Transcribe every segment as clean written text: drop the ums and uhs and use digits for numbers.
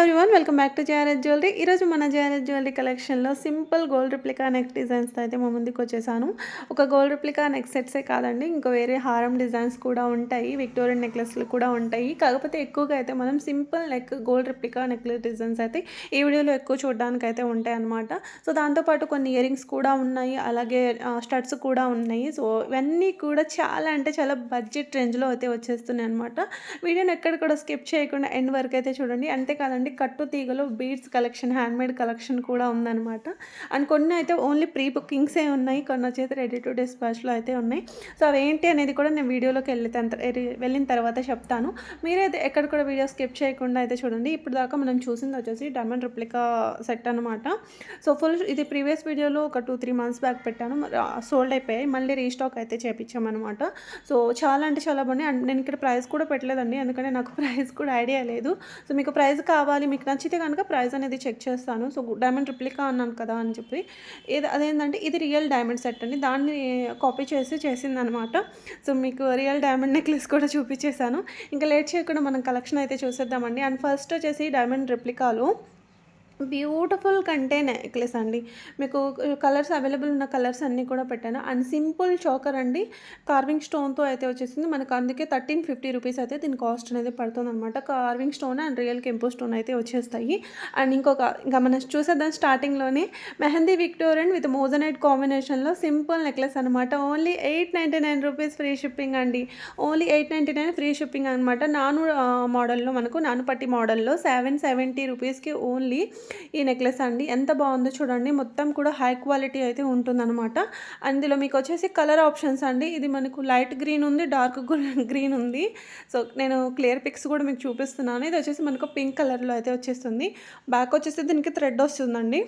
Everyone welcome back to JRS jewellery. ఈరోజు మన JRS jewellery కలెక్షన్లో సింపుల్ గోల్డ్ రిప్లికా నెక్ డిజైన్స్తో అయితే మా ముందుకు వచ్చేసాను. ఒక గోల్డ్ రిప్లికా నెక్ సెట్సే కాదండి, ఇంకా వేరే హారం డిజైన్స్ కూడా ఉంటాయి, విక్టోరియన్ నెక్లెస్లు కూడా ఉంటాయి. కాకపోతే ఎక్కువగా అయితే మనం simple neck gold replica necklace designs అయితే ఈ వీడియోలో ఎక్కువ చూడడానికి అయితే ఉంటాయి అన్నమాట. సో దాంతోపాటు కొన్ని ఇయర్ రింగ్స్ కూడా ఉన్నాయి, అలాగే స్టడ్స్ కూడా ఉన్నాయి. సో ఇవన్నీ కూడా చాలా అంటే చాలా బడ్జెట్ రేంజ్లో అయితే వచ్చేస్తున్నాయి అనమాట. వీడియోని ఎక్కడ కూడా స్కిప్ చేయకుండా ఎండ్ వరకు అయితే చూడండి. అంతేకాదండి, కట్టు తీగలు బీడ్స్ కలెక్షన్, హ్యాండ్మేడ్ కలెక్షన్ కూడా ఉందన్నమాట. అండ్ కొన్ని అయితే ఓన్లీ ప్రీ బుకింగ్సే ఉన్నాయి, కొన్ని వచ్చేసి రెడీ టు డిస్పాచ్లో అయితే ఉన్నాయి. సో అవి ఏంటి అనేది కూడా నేను వీడియోలోకి వెళ్ళిన తర్వాత చెప్తాను. మీరైతే ఎక్కడ కూడా వీడియో స్కిప్ చేయకుండా అయితే చూడండి. ఇప్పుడు దాకా మనం చూసింది వచ్చేసి డైమండ్ రిప్లికా సెట్ అనమాట. సో ఫుల్ ఇది ప్రీవియస్ వీడియోలో ఒక 2-3 మంత్స్ బ్యాక్ పెట్టాను, సోల్డ్ అయిపోయాయి. మళ్ళీ రీస్టాక్ అయితే చేపించామన్నమాట. సో చాలా అంటే చాలా బాగున్నాయి. అండ్ నేను ఇక్కడ ప్రైస్ కూడా పెట్టలేదండి, ఎందుకంటే నాకు ప్రైస్ కూడా ఐడియా లేదు. సో మీకు ప్రైస్ కావాలి, మీకు నచ్చితే కనుక ప్రైస్ అనేది చెక్ చేస్తాను. సో డైమండ్ రిప్లికా అన్నాను కదా అని చెప్పి, అదేంటంటే ఇది రియల్ డైమండ్ సెట్ అండి, దాన్ని కాపీ చేసి చేసిందనమాట. సో మీకు రియల్ డైమండ్ నెక్లెస్ కూడా చూపించేశాను. ఇంకా లేట్ చేయకుండా మనం కలెక్షన్ అయితే చూసేద్దామండి. అండ్ ఫస్ట్ వచ్చేసి డైమండ్ రిప్లికాలో బ్యూటిఫుల్ కంటే నెక్లెస్ అండి. మీకు కలర్స్ అవైలబుల్ ఉన్న కలర్స్ అన్నీ కూడా పెట్టాను. అండ్ సింపుల్ చోకర్ అండి, కార్వింగ్ స్టోన్తో అయితే వచ్చేసింది మనకు. అందుకే 1350 రూపీస్ అయితే దీని కాస్ట్ అనేది పడుతుంది అనమాట. కార్వింగ్ స్టోన్ అండ్ రియల్ కెంపు స్టోన్ అయితే వచ్చేస్తాయి. అండ్ ఇంకా మనం చూసేద్దాం. స్టార్టింగ్లోనే మెహందీ విక్టోరియన్ విత్ మోజనైట్ కాంబినేషన్లో సింపుల్ నెక్లెస్ అనమాట. ఓన్లీ 899 రూపీస్ ఫ్రీ షిప్పింగ్ అండి. ఓన్లీ 899 ఫ్రీ షిప్పింగ్ అనమాట. మోడల్లో మనకు నానుపట్టి మోడల్లో 770 రూపీస్కి ఓన్లీ ఈ నెక్లెస్ అండి. ఎంత బాగుందో చూడండి, మొత్తం కూడా హై క్వాలిటీ అయితే ఉంటుందన్నమాట. అందులో మీకు వచ్చేసి కలర్ ఆప్షన్స్ అండి. ఇది మనకు లైట్ గ్రీన్ ఉంది, డార్క్ గ్రీన్ ఉంది. సో నేను క్లియర్ పిక్స్ కూడా మీకు చూపిస్తున్నాను. ఇది వచ్చేసి మనకు పింక్ కలర్లో అయితే వచ్చేస్తుంది. బ్యాక్ వచ్చేసి దీనికి థ్రెడ్ వస్తుందండి.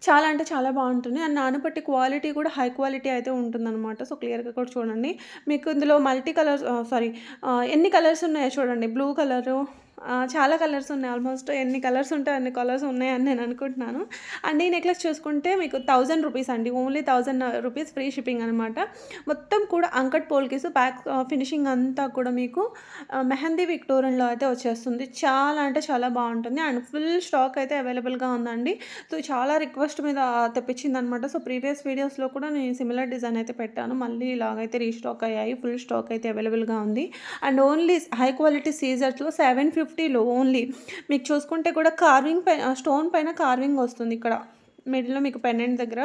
చాలా అంటే చాలా బాగుంటుంది. అండ్ నానపట్టి క్వాలిటీ కూడా హై క్వాలిటీ అయితే ఉంటుందన్నమాట. సో క్లియర్గా కూడా చూడండి. మీకు ఇందులో మల్టీ కలర్స్ ఎన్ని కలర్స్ ఉన్నాయో చూడండి. బ్లూ కలరు, చాలా కలర్స్ ఉన్నాయి. ఆల్మోస్ట్ ఎన్ని కలర్స్ ఉంటాయి అన్ని కలర్స్ ఉన్నాయని నేను అనుకుంటున్నాను. అండ్ ఈ నెక్లెస్ చూసుకుంటే మీకు 1000 రూపీస్ అండి. ఓన్లీ 1000 రూపీస్ ఫ్రీ షిప్పింగ్ అనమాట. మొత్తం కూడా అంకట్ పోల్కేస్, బ్యాక్ ఫినిషింగ్ అంతా కూడా మీకు మెహందీ విక్టోరియన్లో అయితే వచ్చేస్తుంది. చాలా అంటే చాలా బాగుంటుంది. అండ్ ఫుల్ స్టాక్ అయితే అవైలబుల్గా ఉందండి. సో చాలా రిక్వెస్ట్ మీద తెప్పించింది అనమాట. సో ప్రీవియస్ వీడియోస్లో కూడా నేను సిమిలర్ డిజైన్ అయితే పెట్టాను, మళ్ళీ ఇలాగైతే రీస్టాక్ అయ్యాయి. ఫుల్ స్టాక్ అయితే అవైలబుల్గా ఉంది. అండ్ ఓన్లీ హై క్వాలిటీ సీజర్స్లో 750లో ఓన్లీ. మీకు చూసుకుంటే కూడా కార్వింగ్ స్టోన్ పైన కార్వింగ్ వస్తుంది. ఇక్కడ మిడిల్లో మీకు పెండెంట్ దగ్గర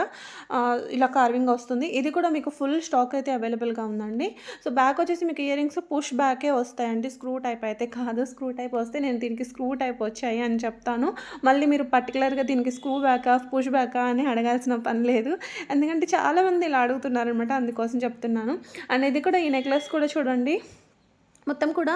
ఇలా కార్వింగ్ వస్తుంది. ఇది కూడా మీకు ఫుల్ స్టాక్ అయితే అవైలబుల్గా ఉందండి. సో బ్యాక్ వచ్చేసి మీకు ఇయర్ రింగ్స్ పుష్ బ్యాకే వస్తాయండి, స్క్రూ టైప్ అయితే కాదు. స్క్రూ టైప్ వస్తే నేను దీనికి స్క్రూ టైప్ వచ్చాయి అని చెప్తాను. మళ్ళీ మీరు పర్టికులర్గా దీనికి స్క్రూ బ్యాకా పుష్ బ్యాకా అని అడగాల్సిన పని లేదు, ఎందుకంటే చాలామంది ఇలా అడుగుతున్నారనమాట, అందుకోసం చెప్తున్నాను. అండ్ ఇది కూడా, ఈ నెక్లెస్ కూడా చూడండి, మొత్తం కూడా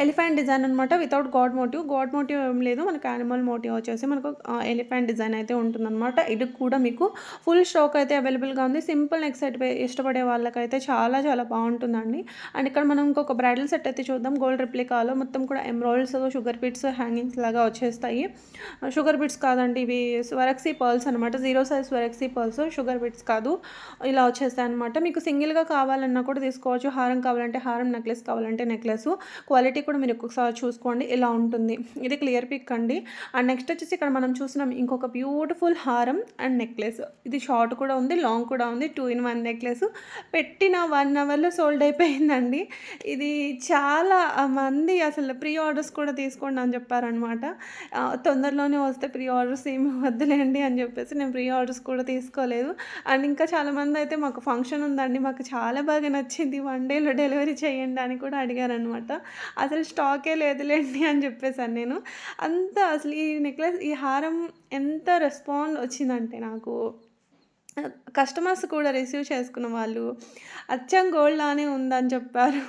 ఎలిఫెంట్ డిజైన్ అనమాట. వితౌట్ గాడ్ మోటివ్ ఏం లేదు, మనకు యానిమల్ మోటివ్ వచ్చేసి మనకు ఎలిఫెంట్ డిజైన్ అయితే ఉంటుందన్నమాట. ఇది కూడా మీకు ఫుల్ స్టాక్ అయితే అవైలబుల్గా ఉంది. సింపుల్ నెక్ సెట్ ఇష్టపడే వాళ్ళకైతే చాలా చాలా బాగుంటుందండి. అండ్ ఇక్కడ మనం ఇంకొక బ్రైడల్ సెట్ అయితే చూద్దాం. గోల్డ్ రిప్లికాలో మొత్తం కూడా ఎమరాల్డ్స్, షుగర్ బీట్స్, హ్యాంగింగ్స్ లాగా వచ్చేస్తాయి. షుగర్ బీట్స్ కాదండి, ఇవి స్వరక్సీ పర్ల్స్ అనమాట. 0 సైజ్ స్వరక్సీ పర్ల్స్, షుగర్ బీట్స్ కాదు. ఇలా వచ్చేస్తాయి అనమాట. మీకు సింగిల్గా కావాలన్నా కూడా తీసుకోవచ్చు. హారం కావాలంటే హారం, నెక్లెస్ కావాలంటే నెక్లెస్. క్వాలిటీ కూడా మీరు ఒక్కొక్కసారి చూసుకోండి, ఇలా ఉంటుంది. ఇది క్లియర్ పిక్ అండి. అండ్ నెక్స్ట్ వచ్చేసి ఇక్కడ మనం చూసినాం ఇంకొక బ్యూటిఫుల్ హారం అండ్ నెక్లెస్. ఇది షార్ట్ కూడా ఉంది, లాంగ్ కూడా ఉంది. 2-in-1 నెక్లెస్ పెట్టిన 1 అవర్లో సోల్డ్ అయిపోయిందండి. ఇది చాలా మంది అసలు ప్రీ ఆర్డర్స్ కూడా తీసుకోండి అని చెప్పారనమాట. తొందరలోనే వస్తే ప్రీ ఆర్డర్స్ ఏమి వద్దులేండి అని చెప్పేసి నేను ప్రీ ఆర్డర్స్ కూడా తీసుకోలేదు. అండ్ ఇంకా చాలామంది అయితే మాకు ఫంక్షన్ ఉందండి, మాకు చాలా బాగా నచ్చింది, 1 డేలో డెలివరీ చేయండి అని కూడా అడిగారనమాట. అసలు స్టాకే లేదులేండి అని చెప్పేసాను నేను. అంత అసలు ఈ నెక్లెస్, ఈ హారం ఎంత రెస్పాండ్ వచ్చిందంటే నాకు, కస్టమర్స్ కూడా రిసీవ్ చేసుకున్న వాళ్ళు అచ్చం గోల్డ్ లానే ఉందని చెప్పారు.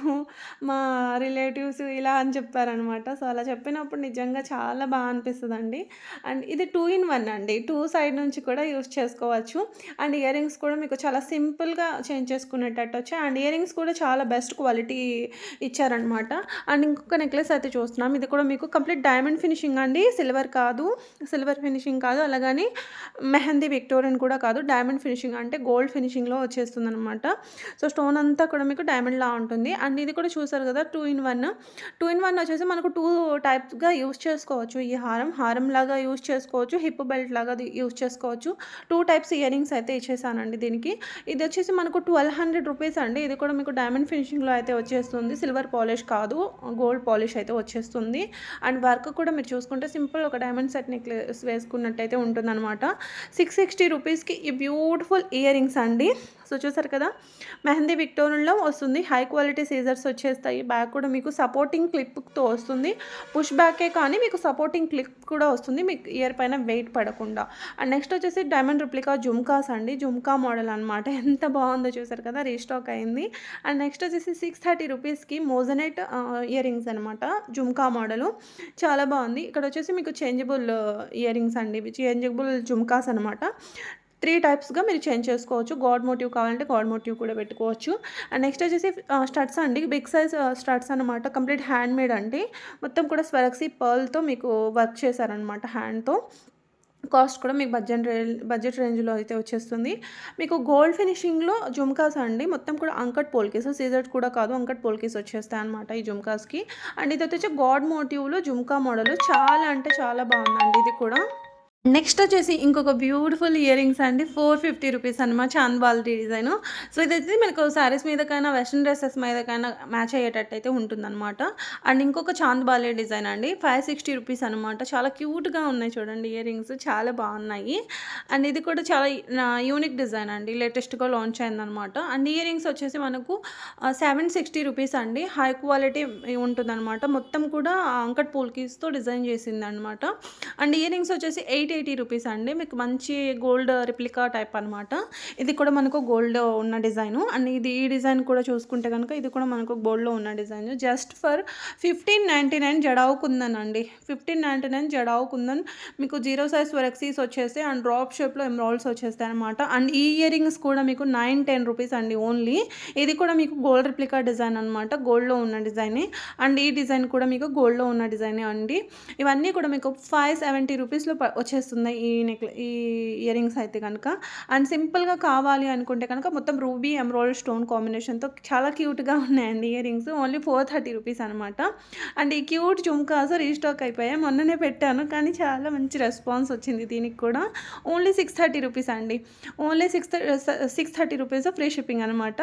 మా రిలేటివ్స్ ఇలా అని చెప్పారనమాట. సో అలా చెప్పినప్పుడు నిజంగా చాలా బాగా అనిపిస్తుందండి. అండ్ ఇది 2-in-1 అండి, 2 సైడ్ నుంచి కూడా యూస్ చేసుకోవచ్చు. అండ్ ఇయర్ రింగ్స్ కూడా మీకు చాలా సింపుల్గా చేంజ్ చేసుకునేటట్టు వచ్చాయి. అండ్ ఇయర్ రింగ్స్ కూడా చాలా బెస్ట్ క్వాలిటీ ఇచ్చారనమాట. అండ్ ఇంకొక నెక్లెస్ అయితే చూస్తున్నాం. ఇది కూడా మీకు కంప్లీట్ డైమండ్ ఫినిషింగ్ అండి, సిల్వర్ ఫినిషింగ్ కాదు, అలాగని మెహందీ విక్టోరియన్ కూడా కాదు, డైమండ్ డైమండ్ ఫినిషింగ్ అంటే గోల్డ్ ఫినిషింగ్‌లో వచ్చేస్తుందనమాట. సో, స్టోన్ అంతా కూడా మీకు డైమండ్‌లా ఉంటుంది. అండ్ ఇది కూడా చూసారు కదా! 2 ఇన్ 1. 2 ఇన్ 1 వచ్చేసి మనకు 2 టైప్స్‌గా యూజ్ చేసుకోవచ్చు. ఈ హారంలాగా యూజ్ చేసుకోవచ్చు. హిప్ బెల్ట్ లాగా యూజ్ చేసుకోవచ్చు. 2 టైప్స్ ఇయర్ రింగ్స్ అయితే ఇచ్చేసానండి దీనికి. ఇది వచ్చేసి మనకు 1200 రూపీస్ అండి. ఇది కూడా మీకు డైమండ్ ఫినిషింగ్‌లో అయితే వచ్చేస్తుంది. సిల్వర్ పాలిష్ కాదు. గోల్డ్ పాలిష్ అయితే వచ్చేస్తుంది. అండ్ వర్క్ కూడా మీరు చూసుకుంటే సింపుల్ ఒక డైమండ్ సెట్ నెక్లెస్ వేసుకున్నట్టయితే ఉంటుందన్నమాట. 660 రూపీస్‌కి ఈ బ్యూటిఫుల్ ఇయర్ రింగ్స్ అండి. సో, చూసారు కదా! మెహందీ విక్టోరియన్‌లో వస్తుంది. హై క్వాలిటీ సీజర్స్ వచ్చేస్తాయి. బ్యాక్ కూడా మీకు సపోర్టింగ్ క్లిప్‌తో వస్తుంది. పుష్ బ్యాకే కానీ మీకు సపోర్టింగ్ క్లిప్ కూడా వస్తుంది. మీకు ఇయర్ పైన వెయిట్ పడకుండా. అండ్ నెక్స్ట్ వచ్చేసి డైమండ్ రిప్లికా జుమ్కాస్ అండి. జుమ్కా మోడల్ అనమాట. ఎంత బాగుందో చూసారు కదా! రీస్టాక్ అయింది. అండ్ నెక్స్ట్ వచ్చేసి 630 రూపీస్‌కి మోజనైట్ ఇయర్ రింగ్స్ అనమాట. జుమ్కా మోడలు. చాలా బాగుంది. ఇక్కడ వచ్చేసి మీకు చేంజబుల్ ఇయర్ రింగ్స్ అండి. ఇవి చేంజబుల్ జుమ్కాస్ అనమాట. 3 టైప్స్‌గా మీరు చేంజ్ చేసుకోవచ్చు. గాడ్ మోటివ్ కావాలంటే గాడ్ మోటివ్ కూడా పెట్టుకోవచ్చు. అండ్ నెక్స్ట్ వచ్చేసి స్టడ్స్ అండి. బిగ్ సైజ్ స్టడ్స్ అనమాట. కంప్లీట్ హ్యాండ్ మేడ్ అండి. మొత్తం కూడా స్వరక్సీ పర్ల్‌తో మీకు వర్క్ చేశారనమాట హ్యాండ్‌తో. కాస్ట్ కూడా మీకు బడ్జెట్ రేంజ్‌లో అయితే వచ్చేస్తుంది. మీకు గోల్డ్ ఫినిషింగ్‌లో జుమ్కాస్ అండి. మొత్తం కూడా అంకట్ పోల్కేస్. సీజర్స్ కూడా కాదు. అంకట్ పోల్కేస్ వచ్చేస్తాయన్నమాట ఈ జుమ్కాస్‌కి. అండ్ ఇది వచ్చేసి గాడ్ మోటివ్‌లో జుమ్కా మోడల్. చాలా అంటే చాలా బాగుందండి ఇది కూడా. నెక్స్ట్ వచ్చేసి ఇంకొక బ్యూటిఫుల్ ఇయర్ రింగ్స్ అండి. 450 రూపీస్ అనమాట. చాంద్ బాల్టీ డిజైను. సో, ఇదైతే మనకు శారీస్ మీదకైనా, వెస్టర్న్ డ్రెసెస్ మీదకైనా మ్యాచ్ అయ్యేటట్టయితే ఉంటుందన్నమాట. అండ్ ఇంకొక చాంద్ బాలే డిజైన్ అండి. 560 రూపీస్ అనమాట. చాలా క్యూట్‌గా ఉన్నాయి చూడండి ఇయర్ రింగ్స్. చాలా బాగున్నాయి. అండ్ ఇది కూడా చాలా యూనిక్ డిజైన్ అండి. లేటెస్ట్‌గా లాంచ్ అయిందనమాట. అండ్ ఇయర్ రింగ్స్ వచ్చేసి మనకు 760 రూపీస్ అండి. హై క్వాలిటీ ఉంటుందన్నమాట. మొత్తం కూడా అంకట్ పోల్కీస్‌తో డిజైన్ చేసిందనమాట. అండ్ ఇయర్ రింగ్స్ వచ్చేసి 880 రూపీస్ అండి. మీకు మంచి గోల్డ్ రిప్లికా టైప్ అనమాట. ఇది కూడా మనకు గోల్డ్ ఉన్న డిజైను. అండ్ ఈ డిజైన్ కూడా చూసుకుంటే కనుక ఇది కూడా మనకు గోల్డ్‌లో ఉన్న design. Just for 1599 jadau kundan అండి. 1599 జడావు కుందన్. మీకు 0 సైజ్ వరక్సీస్ వచ్చేసి అండ్ డ్రాప్ షేప్‌లో ఎమరాల్డ్స్ వచ్చేస్తాయి అనమాట. అండ్ ఈ ఇయర్ రింగ్స్ కూడా మీకు 910 రూపీస్ అండి ఓన్లీ. ఇది కూడా మీకు గోల్డ్ రిప్లికా డిజైన్ అనమాట. గోల్డ్‌లో ఉన్న డిజైనే. అండ్ ఈ డిజైన్ కూడా మీకు గోల్డ్‌లో ఉన్న డిజైనే అండి. ఇవన్నీ కూడా మీకు 570 రూపీస్‌లో వచ్చేస్తున్నాయి ఈ ఇయర్ రింగ్స్ అయితే కనుక. అండ్ సింపుల్‌గా కావాలి అనుకుంటే కనుక మొత్తం రూబీ ఎమరాల్డ్ స్టోన్ కాంబినేషన్‌తో చాలా క్యూట్‌గా ఉన్నాయండి ఇయర్ రింగ్స్. ఓన్లీ 430 రూపీస్ అనమాట. అండ్ ఈ క్యూట్ జుమ్కాస్ రీస్టాక్ అయిపోయాయి. మొన్ననే పెట్టాను కానీ చాలా మంచి రెస్పాన్స్ వచ్చింది దీనికి కూడా. ఓన్లీ 630 రూపీస్ అండి. ఓన్లీ 630 రూపీస్ ఫ్రీ షిప్పింగ్ అనమాట.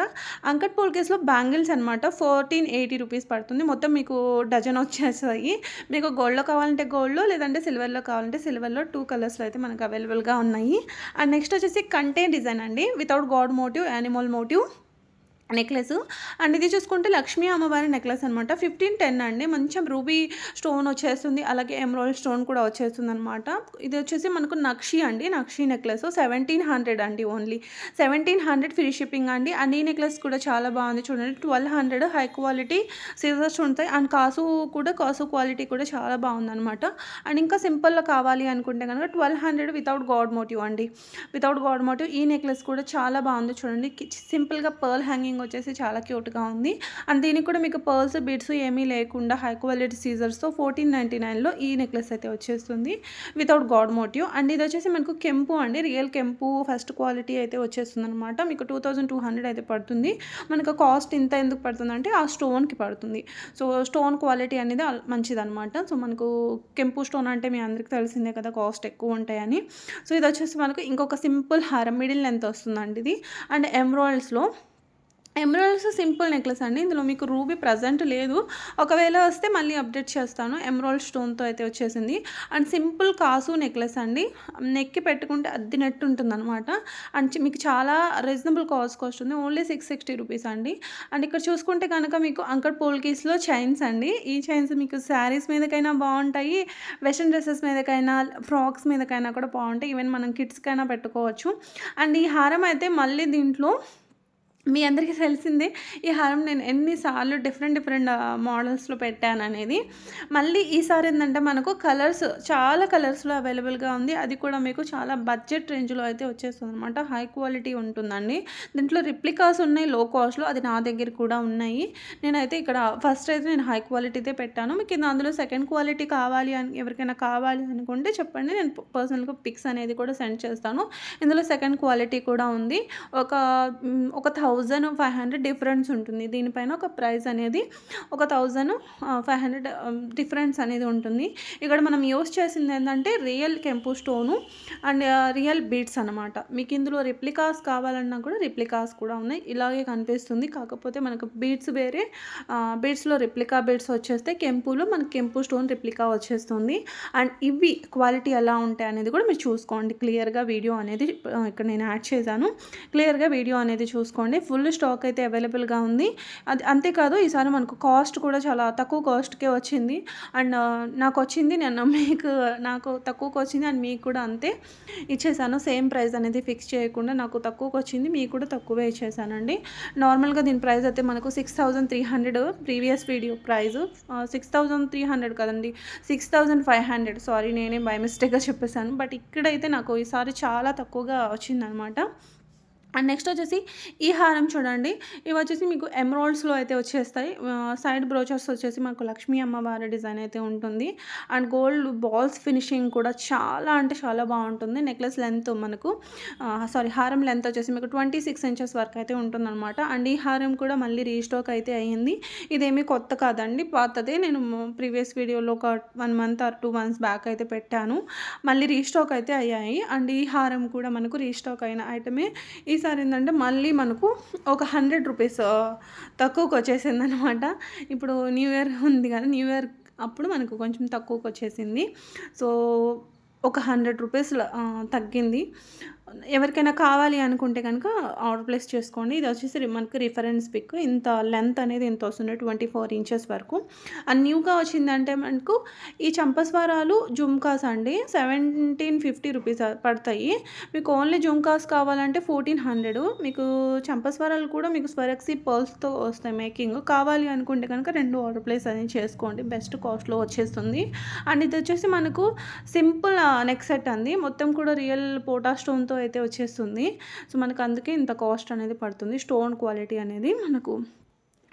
అంకట్ పోల్కేస్‌లో బ్యాంగిల్స్ అనమాట. 1480 రూపీస్ పడుతుంది. మొత్తం మీకు డజన్ వచ్చేస్తాయి. మీకు గోల్డ్‌లో కావాలంటే గోల్డ్‌లో, లేదంటే సిల్వర్‌లో కావాలంటే సిల్వర్‌లో 2 కలర్స్‌లో అయితే మనకు అవైలబుల్‌గా ఉన్నాయి. అండ్ నెక్స్ట్ వచ్చేసి కంటే డిజైన్ అండి. Without god motive, animal motive necklace. And ఇది చూసుకుంటే లక్ష్మీ అమ్మవారి నెక్లెస్ అనమాట. 1510 అండి. మంచి రూబీ స్టోన్ వచ్చేస్తుంది. అలాగే ఎమరాల్డ్ స్టోన్ కూడా వచ్చేస్తుందనమాట. ఇది వచ్చేసి మనకు నక్షి అండి. నక్షి నెక్లెస్ 1700 అండి ఓన్లీ. 1700 ఫ్రీ షిప్పింగ్ అండి. అండ్ ఈ నెక్లెస్ కూడా చాలా బాగుంది చూడండి. 1200 హై క్వాలిటీ సీజర్స్ ఉంటాయి. అండ్ కాసు క్వాలిటీ కూడా చాలా బాగుందనమాట. అండ్ ఇంకా సింపుల్‌లో కావాలి అనుకుంటే కనుక 1200 వితౌట్ గాడ్ మోటివ్ అండి. వితౌట్ గాడ్ మోటివ్ ఈ నెక్లెస్ కూడా చాలా బాగుంది చూడండి. సింపుల్‌గా పర్ల్ హ్యాంగింగ్ వచ్చేసి చాలా క్యూట్‌గా ఉంది. అండ్ దీనికి కూడా మీకు పర్ల్స్, బీడ్స్ ఏమీ లేకుండా హై క్వాలిటీ సీజర్స్‌తో 1499లో ఈ నెక్లెస్ అయితే వచ్చేస్తుంది వితౌట్ గాడ్ మోటివ్. అండ్ ఇది వచ్చేసి మనకు కెంపు అండి. రియల్ కెంపు ఫస్ట్ క్వాలిటీ అయితే వచ్చేస్తుందనమాట. మీకు 2200 అయితే పడుతుంది. మనకు కాస్ట్ ఇంత ఎందుకు పడుతుందంటే ఆ స్టోన్‌కి పడుతుంది. సో, స్టోన్ క్వాలిటీ అనేది మంచిదనమాట. సో, మనకు కెంపు స్టోన్ అంటే మీ అందరికీ తెలిసిందే కదా కాస్ట్ ఎక్కువ ఉంటాయని. సో, ఇది వచ్చేసి మనకు ఇంకొక సింపుల్ హారం మిడిల్ లెంత్ వస్తుందండి ఇది. అండ్ ఎమరాల్డ్స్ సింపుల్ నెక్లెస్ అండి. ఇందులో మీకు రూబీ ప్రజెంట్ లేదు. ఒకవేళ వస్తే మళ్ళీ అప్డేట్ చేస్తాను. ఎమరాల్డ్ స్టోన్‌తో అయితే వచ్చేసింది. అండ్ సింపుల్ కాసు నెక్లెస్ అండి. నెక్కి పెట్టుకుంటే అద్దినట్టు ఉంటుందన్నమాట. అండ్ మీకు చాలా రీజనబుల్ కాస్ట్ వస్తుంది. ఓన్లీ 660 రూపీస్ అండి. అండ్ ఇక్కడ చూసుకుంటే కనుక మీకు అంకట్ పోల్కీస్‌లో చైన్స్ అండి. ఈ చైన్స్ మీకు శారీస్ మీదకైనా బాగుంటాయి. వెస్టర్న్ డ్రెసెస్ మీదకైనా, ఫ్రాక్స్ మీదకైనా కూడా బాగుంటాయి. ఈవెన్ మనం కిడ్స్‌కైనా పెట్టుకోవచ్చు. అండ్ ఈ హారం అయితే మళ్ళీ దీంట్లో మీ అందరికీ తెలిసిందే ఈ హారం నేను ఎన్నిసార్లు డిఫరెంట్ మోడల్స్‌లో పెట్టాననేది. మళ్ళీ ఈసారి ఏందంటే మనకు చాలా కలర్స్‌లో అవైలబుల్‌గా ఉంది. అది కూడా మీకు చాలా బడ్జెట్ రేంజ్‌లో అయితే వచ్చేస్తుందనమాట. హై క్వాలిటీ ఉంటుందండి. దీంట్లో రిప్లికాస్ ఉన్నాయి లో కాస్ట్‌లో. అది నా దగ్గర కూడా ఉన్నాయి. నేనైతే ఇక్కడ ఫస్ట్ అయితే నేను హై క్వాలిటీదే పెట్టాను. మీకు అందులో సెకండ్ క్వాలిటీ కావాలి అని ఎవరికైనా కావాలి అనుకుంటే చెప్పండి. నేను పర్సనల్‌గా పిక్స్ అనేది కూడా సెండ్ చేస్తాను. ఇందులో సెకండ్ క్వాలిటీ కూడా ఉంది. ఒక 1500 డిఫరెన్స్ ఉంటుంది. దీనిపైన ఒక ప్రైస్ అనేది ఒక 1500 డిఫరెన్స్ అనేది ఉంటుంది. ఇక్కడ మనం యూజ్ చేసింది ఏంటంటే రియల్ కెంపు స్టోను అండ్ రియల్ బీడ్స్ అనమాట. మీకు ఇందులో రిప్లికాస్ కావాలన్నా కూడా రిప్లికాస్ కూడా ఉన్నాయి. ఇలాగే కనిపిస్తుంది. కాకపోతే మనకు బీడ్స్ వేరే, బీడ్స్‌లో రిప్లికా బీడ్స్ వచ్చేస్తాయి. కెంపులో మనకి కెంపు స్టోన్ రిప్లికా వచ్చేస్తుంది. అండ్ ఇవి క్వాలిటీ ఎలా ఉంటాయి అనేది కూడా మీరు చూసుకోండి. క్లియర్‌గా వీడియో అనేది ఇక్కడ నేను యాడ్ చేశాను. క్లియర్‌గా వీడియో అనేది చూసుకోండి. ఫుల్ స్టాక్ అయితే అవైలబుల్‌గా ఉంది. అది అంతేకాదు ఈసారి మనకు కాస్ట్ కూడా చాలా తక్కువ కాస్ట్‌కే వచ్చింది. అండ్ నాకొచ్చింది నాకు తక్కువకొచ్చింది అండ్ మీకు కూడా అంతే ఇచ్చేసాను. సేమ్ ప్రైస్ అనేది ఫిక్స్ చేయకుండా నాకు తక్కువకొచ్చింది. మీకు కూడా తక్కువే ఇచ్చేసానండి. నార్మల్‌గా దీని ప్రైస్ అయితే మనకు 6300 ప్రీవియస్ వీడియో ప్రైస్ 6300 కదండీ. 6500 సారీ నేనే బై మిస్టేక్‌గా చెప్పేసాను. బట్ ఇక్కడైతే నాకు ఈసారి చాలా తక్కువగా వచ్చిందనమాట. అండ్ నెక్స్ట్ వచ్చేసి ఈ హారం చూడండి. ఇవి వచ్చేసి మీకు ఎమరాల్డ్స్‌లో అయితే వచ్చేస్తాయి. సైడ్ బ్రోచర్స్ వచ్చేసి మనకు లక్ష్మీ అమ్మవారి డిజైన్ అయితే ఉంటుంది. అండ్ గోల్డ్ బాల్స్ ఫినిషింగ్ కూడా చాలా అంటే చాలా బాగుంటుంది. నెక్లెస్ లెంత్ మనకు హారం లెంత్ వచ్చేసి మీకు 26 ఇంచెస్ వరకు అయితే ఉంటుందన్నమాట. అండ్ ఈ హారం కూడా మళ్ళీ రీస్టాక్ అయితే అయ్యింది. ఇదేమీ కొత్త కాదండి, పాతదే. నేను ప్రీవియస్ వీడియోలో ఒక 1 మంత్ ఆర్ 2 మంత్స్ బ్యాక్ అయితే పెట్టాను. మళ్ళీ రీస్టాక్ అయితే అయ్యాయి. అండ్ ఈ హారం కూడా మనకు రీస్టాక్ అయిన ఐటమే. ఈసారి ఏంటంటే మళ్ళీ మనకు ఒక 100 రూపీస్ తక్కువకి వచ్చేసిందనమాట. ఇప్పుడు న్యూ ఇయర్ ఉంది కదా, న్యూ ఇయర్ అప్పుడు మనకు కొంచెం తక్కువకి వచ్చేసింది. సో ఒక 100 రూపీస్ తగ్గింది. ఎవరికైనా కావాలి అనుకుంటే కనుక ఆర్డర్ ప్లేస్ చేసుకోండి. ఇది వచ్చేసి మనకు రిఫరెన్స్ పిక్. ఇంత లెంత్ అనేది ఇంత వస్తుంది, 24 ఇంచెస్ వరకు. అండ్ న్యూగా వచ్చిందంటే మనకు ఈ చంపస్వరాలు జుమ్కాస్ అండి 1750 రూపీస్ పడతాయి. మీకు ఓన్లీ జుమ్కాస్ కావాలంటే 1400. మీకు చంపస్వరాలు కూడా మీకు స్వరక్సీ పర్ల్స్తో వస్తాయి మేకింగ్. కావాలి అనుకుంటే కనుక 2 ఆర్డర్ ప్లేస్ అనేది చేసుకోండి. బెస్ట్ కాస్ట్లో వచ్చేస్తుంది. అండ్ ఇది వచ్చేసి మనకు సింపుల్ నెక్ సెట్ అండి. మొత్తం కూడా రియల్ పోటా స్టోన్తో అయితే వచ్చేస్తుంది. సో మనకు అందుకే ఇంత కాస్ట్ అనేది పడుతుంది. స్టోన్ క్వాలిటీ అనేది మనకు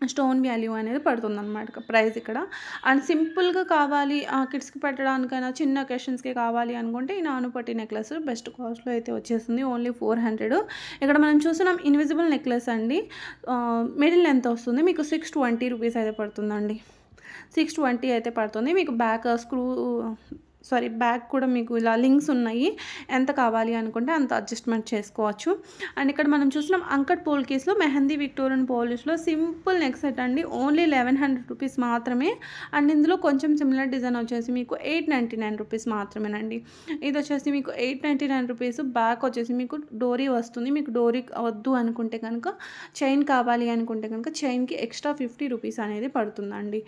స్టోన్ వాల్యూ అనేది పడుతుందన్నమాట ప్రైస్ ఇక్కడ. అండ్ సింపుల్గా కావాలి కిడ్స్కి పెట్టడానికైనా చిన్న ఒకేషన్స్కి కావాలి అనుకుంటే ఈ నానుపట్టి నెక్లెస్ బెస్ట్ కాస్ట్లో అయితే వచ్చేస్తుంది. ఓన్లీ 400. ఇక్కడ మనం చూస్తున్నాం ఇన్విజిబుల్ నెక్లెస్ అండి. మిడిల్ లెంత్ వస్తుంది మీకు 620 రూపీస్ అయితే పడుతుందండి. 620 అయితే పడుతుంది. మీకు బ్యాక్ కూడా మీకు ఇలా లింక్స్ ఉన్నాయి. ఎంత కావాలి అనుకుంటే అంత అడ్జస్ట్మెంట్ చేసుకోవచ్చు. అండ్ ఇక్కడ మనం చూసినాం అంకట్ పోల్కీస్లో మెహందీ విక్టోరియన్ పాలిష్లో సింపుల్ నెక్ సెట్ అండి. ఓన్లీ 1100 రూపీస్ మాత్రమే. అండ్ ఇందులో కొంచెం సిమిలర్ డిజైన్ వచ్చేసి మీకు 899 రూపీస్ మాత్రమేనండి. ఇది వచ్చేసి మీకు 899 రూపీస్. బ్యాక్ వచ్చేసి మీకు డోరీ వస్తుంది. మీకు డోరీ వద్దు అనుకుంటే కనుక చైన్ కావాలి అనుకుంటే కనుక చైన్కి ఎక్స్ట్రా 50 రూపీస్ అనేది పడుతుందండి.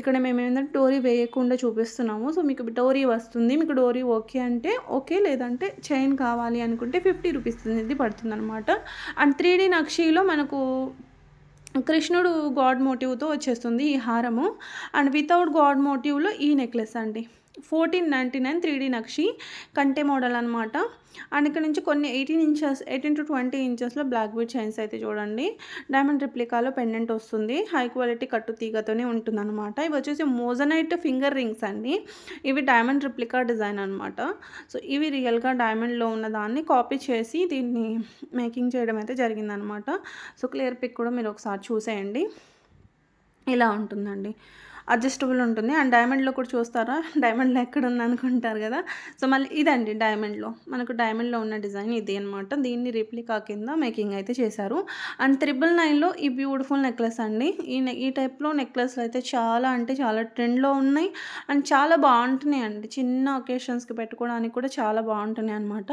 ఇక్కడ మేము ఏంటంటే డోరీ వేయకుండా చూపిస్తున్నాము. సో మీకు డోరీ వస్తుంది. మీకు డోరీ ఓకే అంటే ఓకే, లేదంటే చైన్ కావాలి అనుకుంటే 50 రూపీస్ అనేది పడుతుంది అనమాట. అండ్ 3D నక్షీలో మనకు కృష్ణుడు గాడ్ మోటివ్తో వచ్చేస్తుంది ఈ హారము. అండ్ వితౌట్ గాడ్ మోటివ్లో ఈ నెక్లెస్ అండి 1499 3D నక్షి కంటే మోడల్ అనమాట. అండ్ ఇక్కడ నుంచి కొన్ని 18 to 20 ఇంచెస్లో బ్లాక్ బీడ్ చైన్స్ అయితే చూడండి. డైమండ్ రిప్లికాలో పెండెంట్ వస్తుంది. హై క్వాలిటీ కట్టు తీగతోనే ఉంటుందన్నమాట. ఇవి వచ్చేసి మోజనైట్ ఫింగర్ రింగ్స్ అండి. ఇవి డైమండ్ రిప్లికా డిజైన్ అనమాట. సో ఇవి రియల్గా డైమండ్లో ఉన్న దాన్ని కాపీ చేసి దీన్ని మేకింగ్ చేయడం అయితే జరిగిందనమాట. సో క్లియర్ పిక్ కూడా మీరు ఒకసారి చూసేయండి. ఇలా ఉంటుందండి. అడ్జస్టబుల్ ఉంటుంది. అండ్ డైమండ్లో కూడా చూస్తారా, డైమండ్లో ఎక్కడ ఉంది అనుకుంటారు కదా. సో మళ్ళీ ఇదండి మనకు డైమండ్లో ఉన్న డిజైన్ ఇది అనమాట. దీన్ని రిప్లికా కింద మేకింగ్ అయితే చేశారు. అండ్ 999లో ఈ బ్యూటిఫుల్ నెక్లెస్ అండి. ఈ టైప్లో నెక్లెస్లు అయితే చాలా అంటే చాలా ట్రెండ్లో ఉన్నాయి. అండ్ చాలా బాగుంటున్నాయి అండి. చిన్న ఒకేషన్స్కి పెట్టుకోవడానికి కూడా చాలా బాగుంటున్నాయి అనమాట.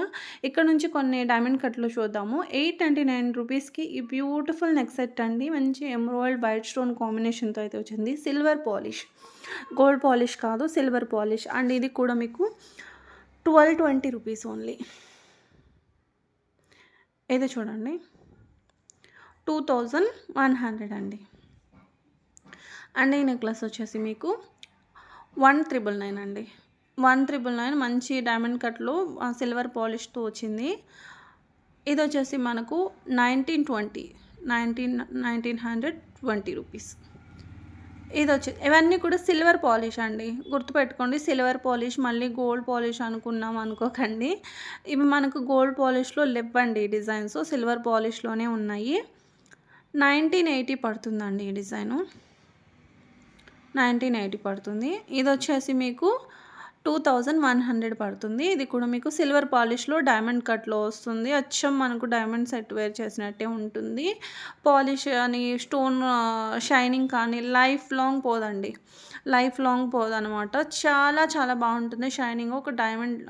ఇక్కడ నుంచి కొన్ని డైమండ్ కట్లు చూద్దాము. 899 రూపీస్కి ఈ బ్యూటిఫుల్ నెక్ సెట్ అండి. మంచి ఎమరాల్డ్ వైట్ స్టోన్ కాంబినేషన్తో అయితే వచ్చింది. సిల్వర్ పాలిష్, గోల్డ్ పాలిష్ కాదు, సిల్వర్ పాలిష్. అండ్ ఇది కూడా మీకు 1220 రూపీస్ ఓన్లీ. ఏదో చూడండి, 2100 అండి. అండ్ ఈ నెక్లెస్ వచ్చేసి మీకు 1999 అండి. 1999 మంచి డైమండ్ కట్లో సిల్వర్ పాలిష్తో వచ్చింది. ఇది వచ్చేసి మనకు 1920 రూపీస్. ఇవన్నీ కూడా సిల్వర్ పాలిష్ అండి, గుర్తుపెట్టుకోండి. సిల్వర్ పాలిష్ మళ్ళీ గోల్డ్ పాలిష్ అనుకున్నాం అనుకోకండి. ఇవి మనకు గోల్డ్ పాలిష్లో లేవండి ఈ డిజైన్స్, సిల్వర్ పాలిష్లోనే ఉన్నాయి. 1980 పడుతుందండి ఈ డిజైను, 1980 పడుతుంది. ఇది వచ్చేసి మీకు 2100 పడుతుంది. ఇది కూడా మీకు సిల్వర్ పాలిష్లో డైమండ్ కట్లో వస్తుంది. అచ్చం మనకు డైమండ్ సెట్ వేర్ చేసినట్టే ఉంటుంది. పాలిష్ అని స్టోన్ షైనింగ్ కానీ లైఫ్ లాంగ్ పోదండి, లైఫ్ లాంగ్ పోదనమాట. చాలా చాలా బాగుంటుంది షైనింగ్, ఒక డైమండ్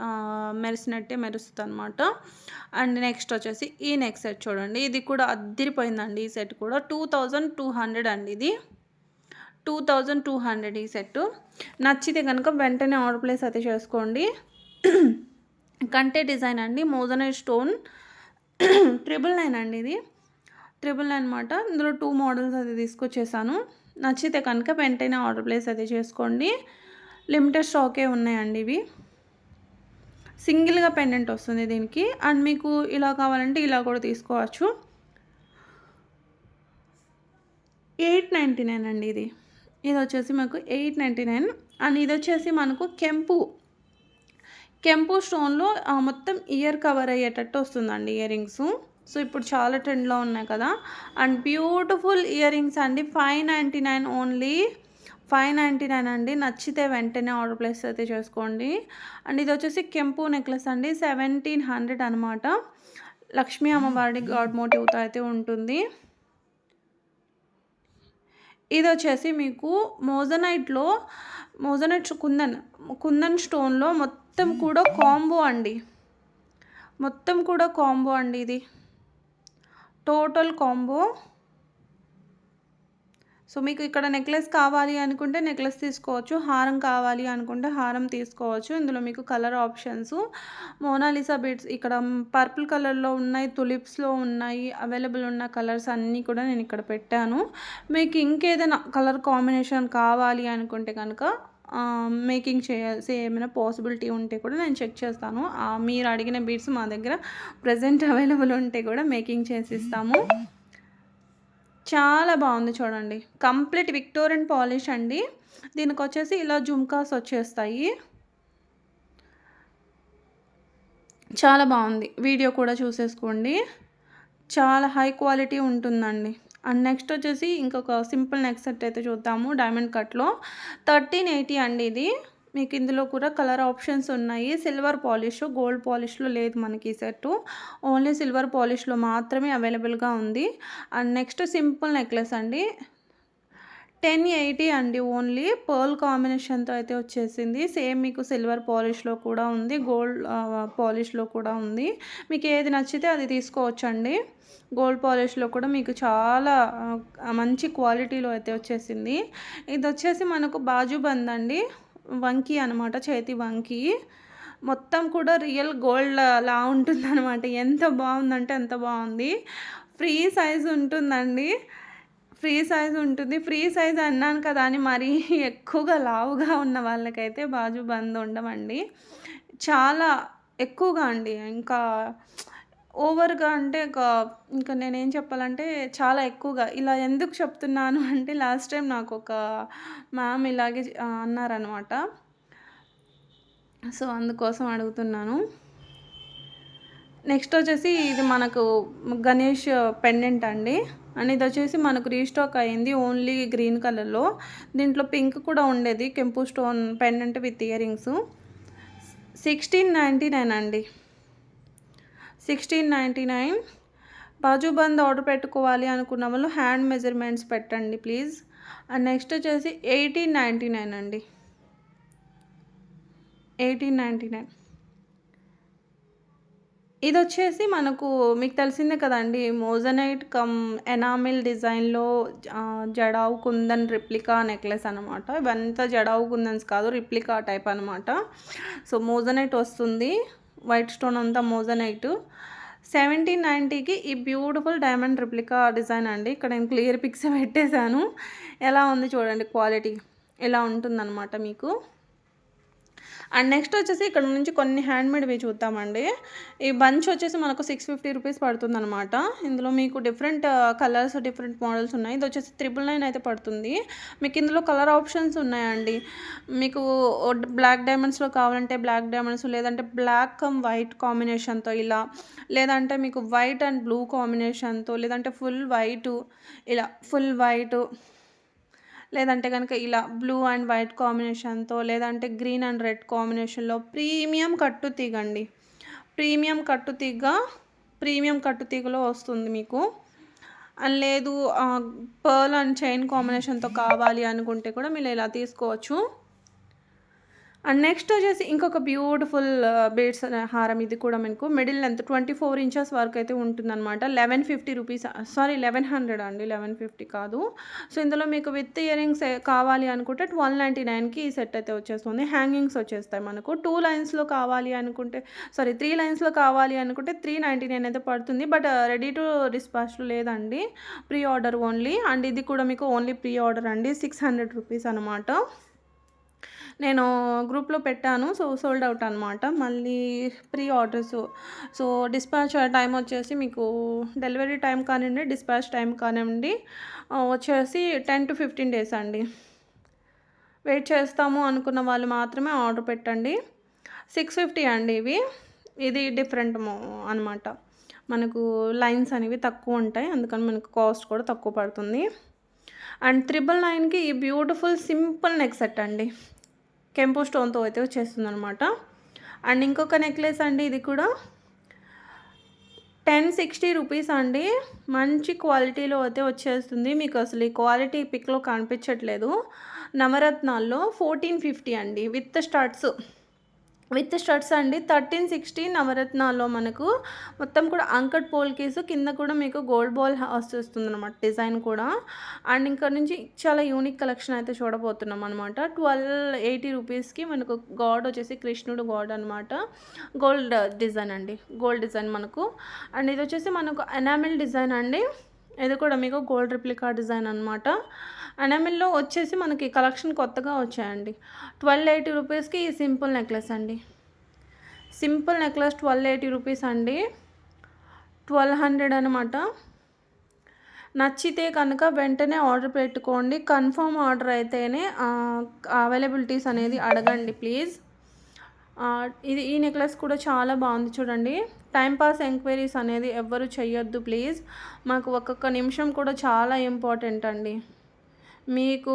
మెరిసినట్టే మెరుస్తుంది అనమాట. అండ్ నెక్స్ట్ వచ్చేసి ఈ నెక్స్ట్ సెట్ చూడండి, ఇది కూడా అద్దిరిపోయిందండి. ఈ సెట్ కూడా 2200 అండి. ఇది 2200 ఈ సెట్. నచ్చితే కనుక వెంటనే ఆర్డర్ ప్లేస్ అయితే చేసుకోండి. కంటే డిజైన్ అండి, మోజనైట్ స్టోన్ 999 అండి. ఇది 999 అనమాట. ఇందులో 2 మోడల్స్ అయితే తీసుకొచ్చేసాను. నచ్చితే కనుక వెంటనే ఆర్డర్ ప్లేస్ అయితే చేసుకోండి. లిమిటెడ్ స్టాకే ఉన్నాయండి ఇవి. సింగిల్గా పెండెంట్ వస్తుంది దీనికి. అండ్ మీకు ఇలా కావాలంటే ఇలా కూడా తీసుకోవచ్చు. 899 అండి. ఇది వచ్చేసి మాకు 899. అండ్ ఇది వచ్చేసి మనకు కెంపు స్టోన్లో మొత్తం ఇయర్ కవర్ అయ్యేటట్టు వస్తుందండి ఇయర్ రింగ్స్. సో ఇప్పుడు చాలా ట్రెండ్లో ఉన్నాయి కదా. అండ్ బ్యూటిఫుల్ ఇయర్ రింగ్స్ అండి. 599 ఓన్లీ, 599 అండి. నచ్చితే వెంటనే ఆర్డర్ ప్లేస్ అయితే చేసుకోండి. అండ్ ఇది వచ్చేసి కెంపు నెక్లెస్ అండి, 1700 అనమాట. లక్ష్మీ అమ్మవారి గాడ్ మోటివ్తో అయితే ఉంటుంది. ఇది వచ్చేసి మీకు మోజనైట్ కుందన్ స్టోన్లో మొత్తం కూడా కాంబో అండి, ఇది టోటల్ కాంబో. సో మీకు ఇక్కడ నెక్లెస్ కావాలి అనుకుంటే నెక్లెస్ తీసుకోవచ్చు, హారం కావాలి అనుకుంటే హారం తీసుకోవచ్చు. ఇందులో మీకు కలర్ ఆప్షన్స్ మోనాలిసా బీడ్స్ ఇక్కడ పర్పుల్ కలర్లో ఉన్నాయి, తులిప్స్లో ఉన్నాయి. అవైలబుల్ ఉన్న కలర్స్ అన్నీ కూడా నేను ఇక్కడ పెట్టాను. మీకు ఇంకేదైనా కలర్ కాంబినేషన్ కావాలి అనుకుంటే కనుక మేకింగ్ చేయాల్సి ఏమైనా పాసిబిలిటీ ఉంటే కూడా నేను చెక్ చేస్తాను. మీరు అడిగిన బీడ్స్ మా దగ్గర ప్రజెంట్ అవైలబుల్ ఉంటే కూడా మేకింగ్ చేసి ఇస్తాము. చాలా బాగుంది చూడండి, కంప్లీట్ విక్టోరియన్ పాలిష్ అండి. దీనికి వచ్చేసి ఇలా జుమ్కాస్ వచ్చేస్తాయి. చాలా బాగుంది, వీడియో కూడా చూసేసుకోండి. చాలా హై క్వాలిటీ ఉంటుందండి. అండ్ నెక్స్ట్ వచ్చేసి ఇంకొక సింపుల్ నెక్ సెట్ అయితే చూద్దాము. డైమండ్ కట్లో 1380 అండి. ఇది మీకు ఇందులో కూడా కలర్ ఆప్షన్స్ ఉన్నాయి. సిల్వర్ పాలిష్, గోల్డ్ పాలిష్లో లేదు మనకి ఈ సెట్, ఓన్లీ సిల్వర్ పాలిష్లో మాత్రమే అవైలబుల్గా ఉంది. అండ్ నెక్స్ట్ సింపుల్ నెక్లెస్ అండి, 1080 అండి. ఓన్లీ పర్ల్ కాంబినేషన్తో అయితే వచ్చేసింది. సేమ్ మీకు సిల్వర్ పాలిష్లో కూడా ఉంది, గోల్డ్ పాలిష్లో కూడా ఉంది. మీకు ఏది నచ్చితే అది తీసుకోవచ్చండి. గోల్డ్ పాలిష్లో కూడా మీకు చాలా మంచి క్వాలిటీలో అయితే వచ్చేసింది. ఇది వచ్చేసి మనకు బాజుబంద్ అండి, వంకీ అనమాట, చేతి వంకీ. మొత్తం కూడా రియల్ గోల్డ్ లా ఉంటుందన్నమాట. ఎంత బాగుందంటే అంత బాగుంది. ఫ్రీ సైజ్ ఉంటుందండి, ఫ్రీ సైజ్ అన్నాను కదా అని మరీ ఎక్కువగా లావుగా ఉన్న వాళ్ళకైతే బాజుబంద్ ఉండవండి. చాలా ఎక్కువగా అండి, ఇంకా ఓవర్గా అంటే ఇంకా నేనేం చెప్పాలంటే చాలా ఎక్కువగా. ఇలా ఎందుకు చెప్తున్నాను అంటే లాస్ట్ టైం నాకు ఒక మ్యామ్ ఇలాగే అన్నారనమాట. సో అందుకోసం అడుగుతున్నాను. నెక్స్ట్ వచ్చేసి ఇది మనకు గణేష్ పెండెంట్ అండి. అండ్ ఇది వచ్చేసి మనకు రీస్టాక్ అయింది, ఓన్లీ గ్రీన్ కలర్లో. దీంట్లో పింక్ కూడా ఉండేది, కెంపు stone pendant with ear rings. 1699 అండి, 1699. బాజుబంద్ ఆర్డర్ పెట్టుకోవాలి అనుకున్న వాళ్ళు హ్యాండ్ మెజర్మెంట్స్ పెట్టండి ప్లీజ్. అండ్ నెక్స్ట్ వచ్చేసి 1899 అండి, 1899. ఇది వచ్చేసి మనకు మీకు తెలిసిందే కదండి, మోజనైట్ కమ్ ఎనామిల్ డిజైన్లో జడావు కుందన్ రిప్లికా నెక్లెస్ అనమాట. ఇవంతా జడావు కుందన్స్ కాదు, రిప్లికా టైప్ అనమాట. సో మోజనైట్ వస్తుంది, వైట్ స్టోన్ అంతా మోజనైట్. 1790కి ఈ బ్యూటిఫుల్ డైమండ్ రిప్లికా డిజైన్ అండి. ఇక్కడ నేను క్లియర్ పిక్స్ పెట్టేశాను. ఎలా ఉంది చూడండి క్వాలిటీ. ఇలా ఉంటుందన్నమాట మీకు. అండ్ నెక్స్ట్ వచ్చేసి ఇక్కడ నుంచి కొన్ని హ్యాండ్‌మేడ్‌వి చూద్దామండి. ఈ బంచ్ వచ్చేసి మనకు 650 రూపీస్ పడుతుందనమాట. ఇందులో మీకు డిఫరెంట్ కలర్స్, డిఫరెంట్ మోడల్స్ ఉన్నాయి. ఇది వచ్చేసి 999 అయితే పడుతుంది. మీకు ఇందులో కలర్ ఆప్షన్స్ ఉన్నాయండి. మీకు బ్లాక్ డైమండ్స్‌లో కావాలంటే బ్లాక్ డైమండ్స్, లేదంటే బ్లాక్ కమ్ వైట్ కాంబినేషన్‌తో ఇలా, లేదంటే మీకు వైట్ అండ్ బ్లూ కాంబినేషన్‌తో, లేదంటే ఫుల్ వైటు ఇలా ఫుల్ వైటు, లేదంటే గనుక ఇలా బ్లూ అండ్ వైట్ కాంబినేషన్‌తో, లేదంటే గ్రీన్ అండ్ రెడ్ కాంబినేషన్‌లో ప్రీమియం కట్టు తీగండి. ప్రీమియం కట్టు తీగ, ప్రీమియం కట్టు తీగలో వస్తుంది మీకు. లేదు పర్ల్ అండ్ చైన్ కాంబినేషన్‌తో కావాలి అనుకుంటే కూడా మీరు ఇలా తీసుకోవచ్చు. అండ్ నెక్స్ట్ వచ్చేసి ఇంకొక బ్యూటిఫుల్ బీడ్స్ హారం. ఇది కూడా మీకు మిడిల్ లెంత్ 24 ఇంచెస్ వరకు అయితే ఉంటుందన్నమాట. 1150 రూపీస్, సారీ 1100 అండి, 1150 కాదు. సో ఇందులో మీకు విత్ ఇయరింగ్స్ కావాలి అనుకుంటే 1299కి ఈ సెట్ అయితే వచ్చేస్తుంది. హ్యాంగింగ్స్ వచ్చేస్తాయి మనకు. 2 లైన్స్లో కావాలి అనుకుంటే, సారీ 3 లైన్స్లో కావాలి అనుకుంటే 399 అయితే పడుతుంది. బట్ రెడీ టు డిస్పాచ్లో లేదండి, ప్రీ ఆర్డర్ ఓన్లీ. అండ్ ఇది కూడా మీకు ఓన్లీ ప్రీ ఆర్డర్ అండి, 600 రూపీస్ అనమాట. నేను గ్రూప్లో పెట్టాను. సో సోల్డ్ అవుట్ అనమాట. మళ్ళీ pre orders. So dispatch time వచ్చేసి మీకు డెలివరీ టైం కానివ్వండి, డిస్పాచ్ టైం కానివ్వండి వచ్చేసి 10 to 15 డేస్ అండి. వెయిట్ చేస్తాము అనుకున్న వాళ్ళు మాత్రమే ఆర్డర్ పెట్టండి. 650 అండి ఇవి. ఇది డిఫరెంట్ అనమాట. మనకు లైన్స్ అనేవి తక్కువ ఉంటాయి, అందుకని మనకు కాస్ట్ కూడా తక్కువ పడుతుంది. అండ్ 999కి ఈ బ్యూటిఫుల్ సింపుల్ నెక్ సెట్ అండి, కెంపు స్టోన్తో అయితే వచ్చేస్తుందనమాట. అండ్ ఇంకొక నెక్లెస్ అండి, ఇది కూడా 1060 రూపీస్ అండి. మంచి క్వాలిటీలో అయితే వచ్చేస్తుంది. మీకు అసలు ఈ క్వాలిటీ పిక్లో కనిపించట్లేదు. నవరత్నాల్లో 1450 అండి విత్ స్టడ్స్ అండి. 1360 నవరత్నాల్లో మనకు మొత్తం కూడా అంకట్ పోల్కేసు, కింద కూడా మీకు గోల్డ్ బాల్ వస్తుంది అనమాట డిజైన్ కూడా. అండ్ ఇక్కడ నుంచి చాలా యూనిక్ కలెక్షన్ అయితే చూడబోతున్నాం అనమాట. 1280 రూపీస్కి మనకు గాడ్ వచ్చేసి కృష్ణుడు గాడ్ అనమాట. గోల్డ్ డిజైన్ అండి, గోల్డ్ డిజైన్ మనకు. అండ్ ఇది వచ్చేసి మనకు ఎనామిల్ డిజైన్ అండి. ఇది కూడా మీకు గోల్డ్ రిప్లికా డిజైన్ అనమాట. ఎనామిల్లో వచ్చేసి మనకి కలెక్షన్ కొత్తగా వచ్చాయండి. 1280 రూపీస్కి ఈ సింపుల్ నెక్లెస్ అండి. సింపుల్ నెక్లెస్ 1280 రూపీస్ అండి, 1200 అనమాట. నచ్చితే కనుక వెంటనే ఆర్డర్ పెట్టుకోండి. కన్ఫర్మ్ ఆర్డర్ అయితేనే అవైలబిలిటీస్ అనేది అడగండి ప్లీజ్. ఈ నెక్లెస్ కూడా చాలా బాగుంది చూడండి. టైంపాస్ ఎంక్వైరీస్ అనేది ఎవ్వరు చెయ్యొద్దు ప్లీజ్. మాకు ఒక్కొక్క నిమిషం కూడా చాలా ఇంపార్టెంట్ అండి. మీకు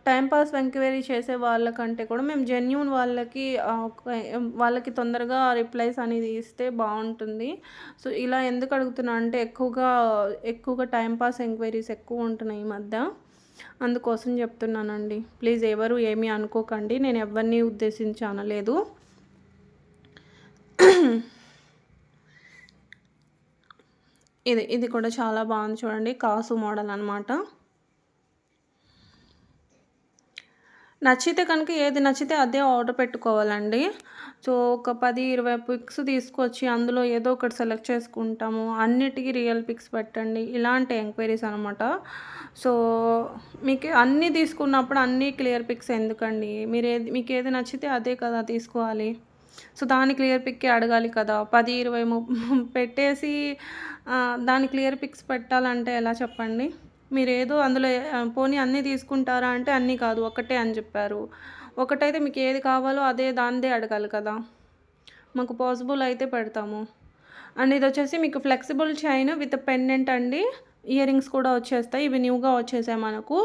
టైంపాస్ ఎంక్వైరీ చేసే వాళ్ళకంటే కూడా మేము జెన్యూన్ వాళ్ళకి తొందరగా రిప్లైస్ అనేది ఇస్తే బాగుంటుంది. సో ఇలా ఎందుకు అడుగుతున్నా అంటే ఎక్కువగా టైంపాస్ ఎంక్వైరీస్ ఎక్కువ ఉంటున్నాయి ఈ మధ్య, అందుకోసం చెప్తున్నానండి. ప్లీజ్ ఎవరు ఏమీ అనుకోకండి, నేను ఎవరిని ఉద్దేశించి అనలేదు. ఇది కూడా చాలా బాగుంది చూడండి, కాసు మోడల్ అనమాట. నచ్చితే కనుక ఏది నచ్చితే అదే ఆర్డర్ పెట్టుకోవాలండి. సో ఒక 10-20 పిక్స్ తీసుకొచ్చి అందులో ఏదో ఒకటి సెలెక్ట్ చేసుకుంటాము. అన్నిటికీ రియల్ పిక్స్ పెట్టండి, ఇలాంటి ఎంక్వైరీస్ అనమాట. సో మీకు అన్నీ తీసుకున్నప్పుడు అన్నీ క్లియర్ పిక్స్ ఎందుకండి? మీకు ఏది నచ్చితే అదే కదా తీసుకోవాలి. సో దాని క్లియర్ పిక్కే అడగాలి కదా. 10-20 పెట్టేసి దాని క్లియర్ పిక్స్ పెట్టాలంటే ఎలా చెప్పండి? మీరేదో అందులో పోనీ అన్నీ తీసుకుంటారా అంటే అన్నీ కాదు, ఒకటే అని చెప్పారు. ఒకటైతే మీకు ఏది కావాలో దానిదే అడగాలి కదా. మాకు పాసిబుల్ అయితే పెడతాము. అండ్ ఇది వచ్చేసి మీకు ఫ్లెక్సిబుల్ చైన్ విత్ పెండెంట్ అండి. ఇయర్ రింగ్స్ కూడా వచ్చేస్తాయి. ఇవి న్యూగా వచ్చేసాయి మనకు.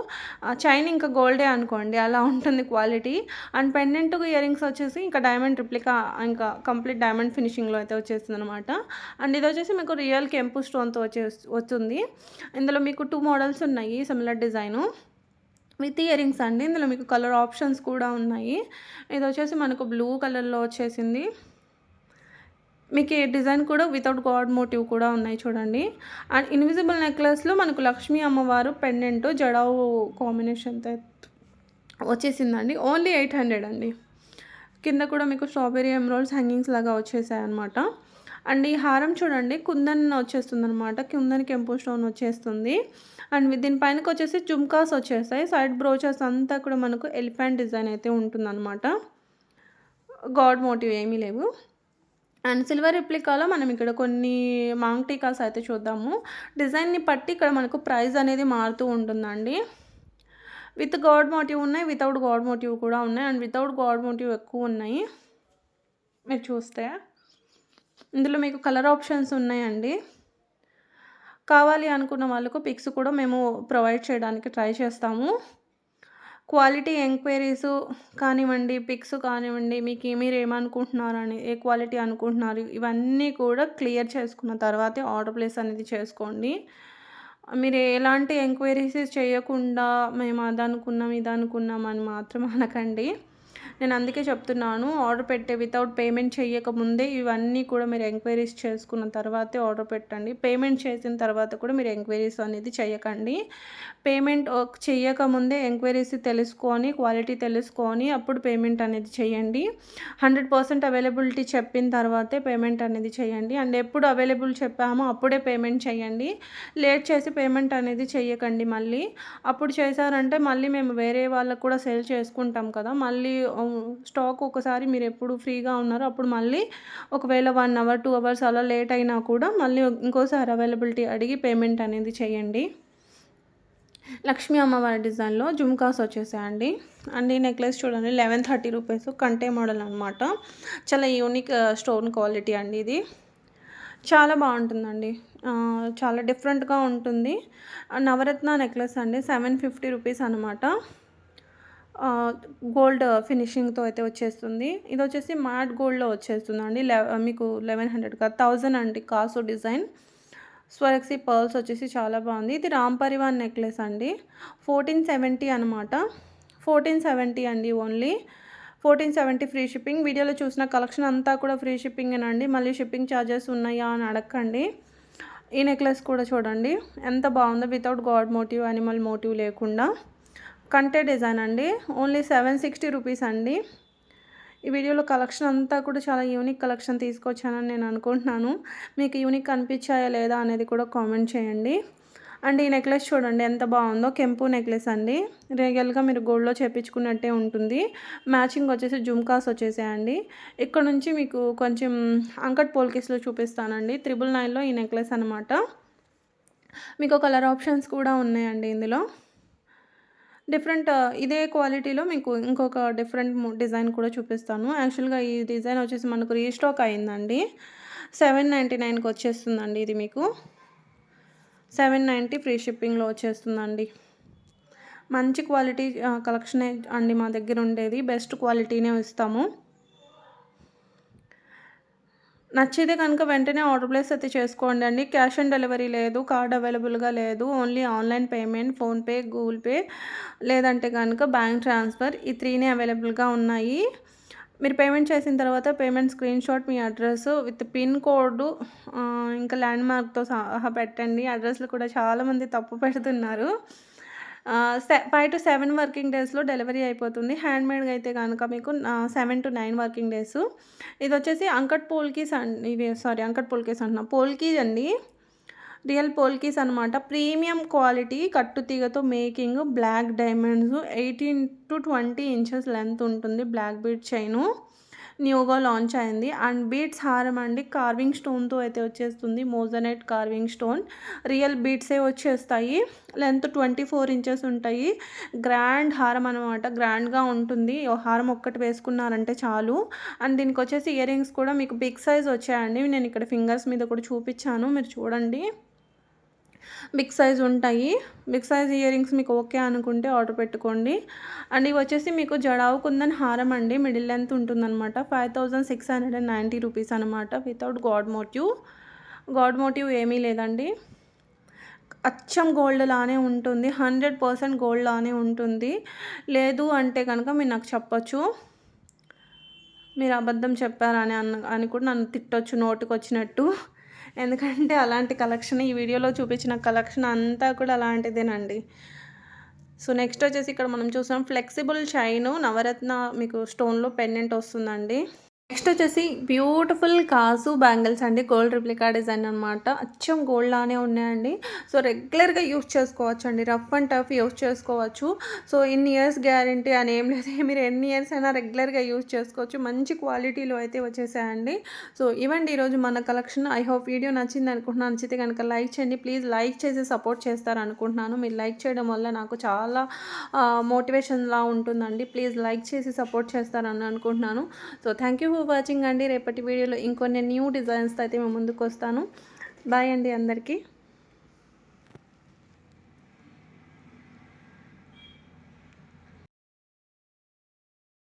చైన్ ఇంకా గోల్డే అనుకోండి, అలా ఉంటుంది quality. And pendant ear rings వచ్చేసి ఇంకా డైమండ్ రిప్లికా, ఇంకా కంప్లీట్ డైమండ్ ఫినిషింగ్లో అయితే వచ్చేస్తుంది అనమాట. అండ్ ఇది వచ్చేసి మీకు రియల్ కెంపు స్టోన్తో వస్తుంది. ఇందులో మీకు 2 మోడల్స్ ఉన్నాయి similar design with ear rings అండి. ఇందులో మీకు కలర్ ఆప్షన్స్ కూడా ఉన్నాయి. ఇది వచ్చేసి మనకు బ్లూ కలర్లో వచ్చేసింది. మీకు ఈ డిజైన్ కూడా వితౌట్ గాడ్ మోటివ్ కూడా ఉన్నాయి చూడండి. అండ్ ఇన్విజిబుల్ నెక్లెస్లో మనకు లక్ష్మీ అమ్మవారు పెండెంట్ జడావు కాంబినేషన్తో వచ్చేసిందండి. ఓన్లీ 800 అండి. కింద కూడా మీకు స్ట్రాబెరీ ఎమరాల్డ్స్ హ్యాంగింగ్స్ లాగా వచ్చేసాయి అనమాట. అండ్ ఈ హారం చూడండి కుందన్ వచ్చేస్తుందనమాట. కుందన్ కెంపు స్టోన్ వచ్చేస్తుంది. అండ్ దీని పైనకొచ్చేసి జుమ్కాస్ వచ్చేస్తాయి. సైడ్ బ్రోచెస్ అంతా కూడా మనకు ఎలిఫెంట్ డిజైన్ అయితే ఉంటుందనమాట. గాడ్ మోటివ్ ఏమీ లేవు. అండ్ సిల్వర్ రిప్లికాలో మనం ఇక్కడ కొన్ని మాంగ్ టీకాస్ అయితే చూద్దాము. డిజైన్‌ని బట్టి ఇక్కడ మనకు ప్రైస్ అనేది మారుతూ ఉంటుందండి. విత్ గాడ్ మోటివ్ ఉన్నాయి. వితౌట్ గాడ్ మోటివ్ కూడా ఉన్నాయి. అండ్ వితౌట్ గాడ్ మోటివ్ ఎక్కువ ఉన్నాయి. మీరు చూస్తే ఇందులో మీకు కలర్ ఆప్షన్స్ ఉన్నాయండి. కావాలి అనుకున్న వాళ్ళకు పిక్స్ కూడా మేము ప్రొవైడ్ చేయడానికి ట్రై చేస్తాము. క్వాలిటీ ఎంక్వైరీసు కానివ్వండి, పిక్స్ కానివ్వండి, మీరేమనుకుంటున్నారని, ఏ క్వాలిటీ అనుకుంటున్నారు, ఇవన్నీ కూడా క్లియర్ చేసుకున్న తర్వాతే ఆర్డర్ ప్లేస్ అనేది చేసుకోండి. మీరు ఎలాంటి ఎంక్వైరీస్ చేయకుండా మేము అదనుకున్నాం, ఇదనుకున్నాం అని మాత్రం అనకండి. నేను అందుకే చెప్తున్నాను, ఆర్డర్ పెట్టే వితౌట్ పేమెంట్ చేయకముందే ఇవన్నీ కూడా మీరు ఎంక్వైరీస్ చేసుకున్న తర్వాతే ఆర్డర్ పెట్టండి. పేమెంట్ చేసిన తర్వాత కూడా మీరు ఎంక్వైరీస్ అనేది చేయకండి. పేమెంట్ చేయకముందే ఎంక్వైరీస్ తెలుసుకొని, క్వాలిటీ తెలుసుకొని అప్పుడు పేమెంట్ అనేది చేయండి. 100% అవైలబిలిటీ చెప్పిన తర్వాతే పేమెంట్ అనేది చేయండి. అండ్ ఎప్పుడు అవైలబుల్ చెప్పామో అప్పుడే పేమెంట్ చేయండి. లేట్ చేసి పేమెంట్ అనేది చేయకండి మళ్ళీ. అప్పుడు చేశారంటే మళ్ళీ మేము వేరే వాళ్ళకు కూడా సేల్ చేసుకుంటాం కదా! మళ్ళీ స్టాక్ ఒకసారి మీరు ఎప్పుడు ఫ్రీగా ఉన్నారో అప్పుడు మళ్ళీ ఒకవేళ 1 అవర్ 2 అవర్స్ అలా లేట్ అయినా కూడా మళ్ళీ ఇంకోసారి అవైలబిలిటీ అడిగి పేమెంట్ అనేది చేయండి. లక్ష్మీ అమ్మవారి డిజైన్లో జుమ్కాస్ వచ్చేసాయండి. అండ్ ఈ నెక్లెస్ చూడండి 1130 రూపీస్ కంటే మోడల్ అనమాట. చాలా యూనిక్ స్టోన్ క్వాలిటీ అండి ఇది. చాలా బాగుంటుందండి. చాలా డిఫరెంట్గా ఉంటుంది. నవరత్న నెక్లెస్ అండి 750 రూపీస్ అనమాట. గోల్డ్ ఫినిషింగ్తో అయితే వచ్చేస్తుంది. ఇది వచ్చేసి మ్యాట్ గోల్డ్లో వచ్చేస్తుందండి. మీకు 1100 కాదు 1000 అండి కాసు డిజైన్. స్వరక్సీ పర్ల్స్ వచ్చేసి చాలా బాగుంది. ఇది రామ్ పరివార్ నెక్లెస్ అండి. 1470 అనమాట. 1470 అండి ఓన్లీ. 1470 free shipping. వీడియోలో చూసిన కలెక్షన్ అంతా కూడా ఫ్రీ షిప్పింగేనండి. మళ్ళీ షిప్పింగ్ ఛార్జెస్ ఉన్నాయా అని అడగండి. ఈ నెక్లెస్ కూడా చూడండి ఎంత బాగుందో, without god motive, animal motive లేకుండా కంటే డిజైన్ అండి. ఓన్లీ 760 రూపీస్ అండి. ఈ వీడియోలో కలెక్షన్ అంతా కూడా చాలా యూనిక్ కలెక్షన్ తీసుకొచ్చానని నేను అనుకుంటున్నాను. మీకు యూనిక్ అనిపించాయా లేదా అనేది కూడా కామెంట్ చేయండి. అండ్ ఈ నెక్లెస్ చూడండి ఎంత బాగుందో. కెంపు నెక్లెస్ అండి. రియల్గా మీరు గోల్డ్లో చేపించుకున్నట్టే ఉంటుంది. మ్యాచింగ్ వచ్చేసి జుమ్కాస్ వచ్చేసాయండి. ఇక్కడ నుంచి మీకు కొంచెం అంకట్ పోల్కేస్లో చూపిస్తానండి. 999లో ఈ నెక్లెస్ అనమాట. మీకు కలర్ ఆప్షన్స్ కూడా ఉన్నాయండి ఇందులో. డిఫరెంట్ ఇదే క్వాలిటీలో మీకు ఇంకొక డిఫరెంట్ డిజైన్ కూడా చూపిస్తాను. యాక్చువల్గా ఈ డిజైన్ వచ్చేసి మనకు రీస్టాక్ అయిందండి. 799కి వచ్చేస్తుందండి. ఇది మీకు 790 ఫ్రీ షిప్పింగ్లో వచ్చేస్తుందండి. మంచి క్వాలిటీ కలెక్షనే అండి మా దగ్గర ఉండేది. బెస్ట్ క్వాలిటీనే ఇస్తాము. నచ్చితే కనుక వెంటనే ఆర్డర్ ప్లేస్ అయితే చేసుకోండి అండి. క్యాష్ ఆన్ డెలివరీ లేదు, కార్డ్ అవైలబుల్గా లేదు. Only online payment, PhonePe, Google pay లేదంటే కనుక బ్యాంక్ ట్రాన్స్ఫర్, ఈ 3నే అవైలబుల్గా ఉన్నాయి. మీరు పేమెంట్ చేసిన తర్వాత payment screen shot, me address with pin code ఇంకా ల్యాండ్ మార్క్తో సహా పెట్టండి. అడ్రస్లు కూడా చాలామంది తప్పు పెడుతున్నారు. 5 to 7 వర్కింగ్ డేస్లో డెలివరీ అయిపోతుంది. హ్యాండ్మేడ్గా అయితే కనుక మీకు 7 to 9 వర్కింగ్ డేస్. ఇది వచ్చేసి అంకట్ పోల్కీస్ అంకట్ పోల్కీస్ అంటున్నా, పోల్కీ అండి. రియల్ పోల్కీస్ అనమాట. ప్రీమియం క్వాలిటీ కట్టుతీగతో making, black diamonds, 18 to 20 inches length ఉంటుంది. బ్లాక్ బీడ్ చైను న్యూగా లాంచ్ అయింది. అండ్ బీడ్స్ హారం అండి. కార్వింగ్ స్టోన్తో అయితే వచ్చేస్తుంది. Moissanite carving stone. రియల్ బీడ్సే వచ్చేస్తాయి. లెంత్ 24 ఇంచెస్ ఉంటాయి. గ్రాండ్ హారం అనమాట. గ్రాండ్గా ఉంటుంది. హారం ఒక్కటి వేసుకున్నారంటే చాలు. అండ్ దీనికి వచ్చేసి ఇయర్ రింగ్స్ కూడా మీకు బిగ్ సైజ్ వచ్చాయండి. నేను ఇక్కడ ఫింగర్స్ మీద కూడా చూపించాను, మీరు చూడండి. బిగ్ సైజ్ ఉంటాయి. బిగ్ సైజ్ ఇయర్ రింగ్స్ మీకు ఓకే అనుకుంటే ఆర్డర్ పెట్టుకోండి. అండ్ ఇవి వచ్చేసి మీకు జడావు కుందన్ హారం అండి. మిడిల్ లెంత్ ఉంటుందన్నమాట. 5690 రూపీస్ అనమాట. Without god motive. God motive ఏమీ లేదండి. అచ్చం గోల్డ్ లానే ఉంటుంది. 100% గోల్డ్ లానే ఉంటుంది. లేదు అంటే కనుక మీరు నాకు చెప్పొచ్చు, మీరు అబద్ధం చెప్పారని అని కూడా నన్ను తిట్టొచ్చు నోటికి వచ్చినట్టు. ఎందుకంటే అలాంటి కలెక్షన్ ఈ వీడియోలో చూపించిన కలెక్షన్ అంతా కూడా అలాంటిదేనండి. సో నెక్స్ట్ వచ్చేసి ఇక్కడ మనం చూసాం ఫ్లెక్సిబుల్ చైను నవరత్న మీకు స్టోన్లో పెండెంట్ వస్తుందండి. నెక్స్ట్ వచ్చేసి బ్యూటిఫుల్ కాసు బ్యాంగిల్స్ అండి. గోల్డ్ రిప్లికా డిజైన్ అనమాట. అచ్చం గోల్డ్ లానే ఉన్నాయండి. సో రెగ్యులర్‌గా యూజ్ చేసుకోవచ్చండి. రఫ్ అండ్ టఫ్ యూజ్ చేసుకోవచ్చు. సో ఇన్ని ఇయర్స్ గ్యారంటీ అని ఏం లేదు. మీరు ఎన్ని ఇయర్స్ అయినా రెగ్యులర్‌గా యూజ్ చేసుకోవచ్చు. మంచి క్వాలిటీలో అయితే వచ్చేసాయండి. సో ఇవండి ఈరోజు మన కలెక్షన్. ఐ హోప్ వీడియో నచ్చింది అనుకుంటున్నాను. నచ్చితే కనుక లైక్ చేయండి. ప్లీజ్ లైక్ చేసి సపోర్ట్ చేస్తారనుకుంటున్నాను. మీరు లైక్ చేయడం వల్ల నాకు చాలా మోటివేషన్‌లా ఉంటుందండి. ప్లీజ్ లైక్ చేసి సపోర్ట్ చేస్తారని అనుకుంటున్నాను. So thank you for watching అండి. రేపటి వీడియోలో ఇంకొన్ని న్యూ డిజైన్స్తో అయితే మేము ముందుకు వస్తాను. బాయ్ అండి అందరికీ.